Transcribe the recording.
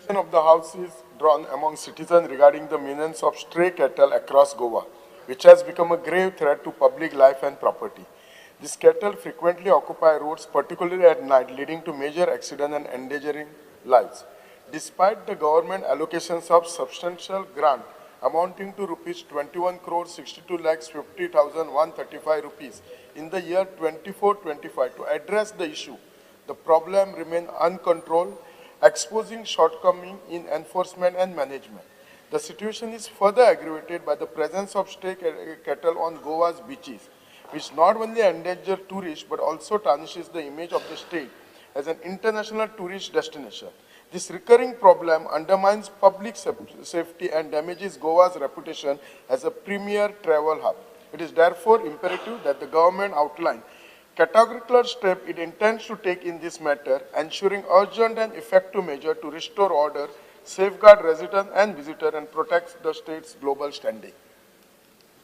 Attention of the House is drawn among citizens regarding the menace of stray cattle across Goa, which has become a grave threat to public life and property. These cattle frequently occupy roads, particularly at night, leading to major accidents and endangering lives. Despite the government allocations of substantial grant amounting to rupees 21 crore 62 lakhs 50,135 rupees in the year 24-25 to address the issue, the problem remains uncontrolled, exposing shortcomings in enforcement and management. The situation is further aggravated by the presence of stray cattle on Goa's beaches, which not only endanger tourists but also tarnishes the image of the state as an international tourist destination. This recurring problem undermines public safety and damages Goa's reputation as a premier travel hub. It is therefore imperative that the government outline categorical steps it intends to take in this matter, ensuring urgent and effective measures to restore order, safeguard residents and visitors, and protect the state's global standing.